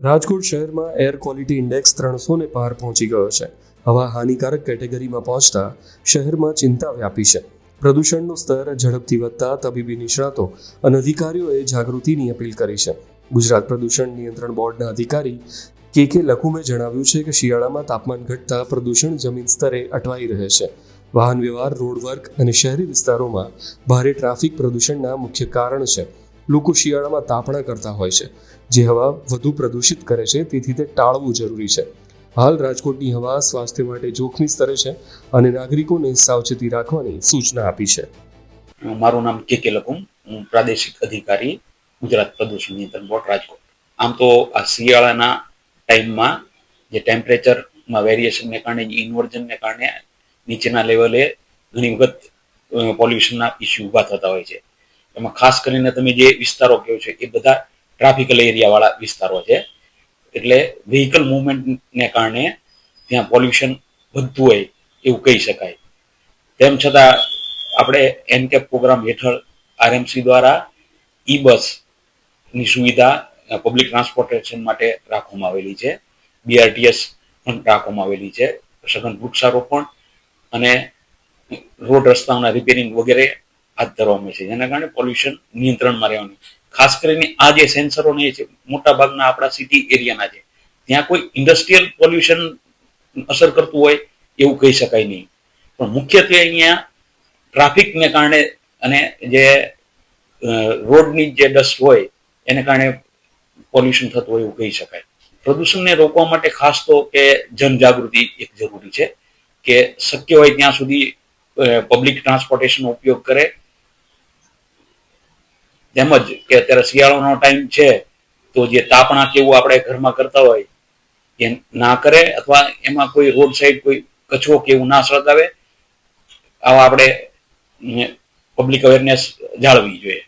રાજકોટ શહેરમાં air quality index 300 પાર પહોંચી ગયો છે. હવા હાનિકારક કેટેગરીમાં પહોંચતા શહેરમાં ચિંતા વ્યાપી છે. પ્રદૂષણનું સ્તર ઝડપથી વધતા તબીબી નિષ્ણાતો અને અધિકારીઓએ જાગૃતિની અપીલ કરી છે. ગુજરાત પ્રદૂષણ નિયંત્રણ બોર્ડના અધિકારી કે લખુમે જણાવ્યું છે કે શિયાળામાં તાપમાન ઘટતા પ્રદૂષણ જમીન સ્તરે અટવાઈ રહે છે. વાહન વ્યવહાર, રોડ વર્ક અને શહેરી વિસ્તારોમાં ભારે ટ્રાફિક પ્રદૂષણના મુખ્ય કારણ છે. લોકો શિયાળામાં તાપણા કરતા હોય છે, જે હવા વધુ પ્રદૂષિત કરે છે, તેથી તે ટાળવું જરૂરી છે. હાલ રાજકોટની હવા સ્વાસ્થ્ય માટે જોખમી સ્તરે છે અને નાગરિકોને સાવચેતી રાખવાની સૂચના આપી છે. મારું નામ કે લખુમ, હું પ્રાદેશિક અધિકારી, ગુજરાત પ્રદૂષણ નિયંત્રણ બોર્ડ, રાજકોટ. આમ તો આ શિયાળાના ટાઈમમાં જે ટેમ્પરેચરમાં વેરિએશનને કારણે, ઇન્વર્ઝનને કારણે નીચેના લેવલે ઘણી વખત પોલ્યુશનના ઇસ્યુ ઊભા થતા હોય છે. એમાં ખાસ કરીને તમે જે વિસ્તારો કહો છો એ બધા ટ્રાફિકલ એરિયાવાળા વિસ્તારો છે. એટલે વ્હીકલ મુવમેન્ટને કારણે ત્યાં પોલ્યુશન વધતું હોય એવું કહી શકાય. તેમ છતાં આપણે એનકેપ પ્રોગ્રામ હેઠળ આરએમસી દ્વારા ઈ બસની સુવિધા પબ્લિક ટ્રાન્સપોર્ટેશન માટે રાખવામાં આવેલી છે. બીઆરટીએસ પણ રાખવામાં આવેલી છે. સઘન વૃક્ષારોપણ અને રોડ રસ્તાઓના રિપેરિંગ વગેરે હાથ ધરવામાં છે, જેના કારણે પોલ્યુશન નિયંત્રણમાં રહેવાનું. ખાસ કરીને આ જે સેન્સરોને છે, મોટા ભાગના આપણા સિટી એરિયાના છે, ત્યાં કોઈ ઇન્ડસ્ટ્રીયલ પોલ્યુશન અસર કરતું હોય એવું કહી શકાય નહીં. પણ મુખ્યત્વે અહીંયા ટ્રાફિકને કારણે અને જે રોડની જે ડસ્ટ હોય એને કારણે પોલ્યુશન થતું હોય એવું કહી શકાય. પ્રદૂષણને રોકવા માટે ખાસ તો કે જનજાગૃતિ એક જરૂરી છે, કે શક્ય હોય ત્યાં સુધી પબ્લિક ટ્રાન્સપોર્ટેશનનો ઉપયોગ કરે. તેમજ કે અત્યારે શિયાળાનો ટાઈમ છે તો જે તાપણા કેવું આપણે ઘરમાં કરતા હોય એ ના કરે, અથવા એમાં કોઈ રોડ સાઈડ કોઈ કચરો કે એવું ના સળગાવે. આવા આપણે પબ્લિક અવેરનેસ જાળવવી જોઈએ.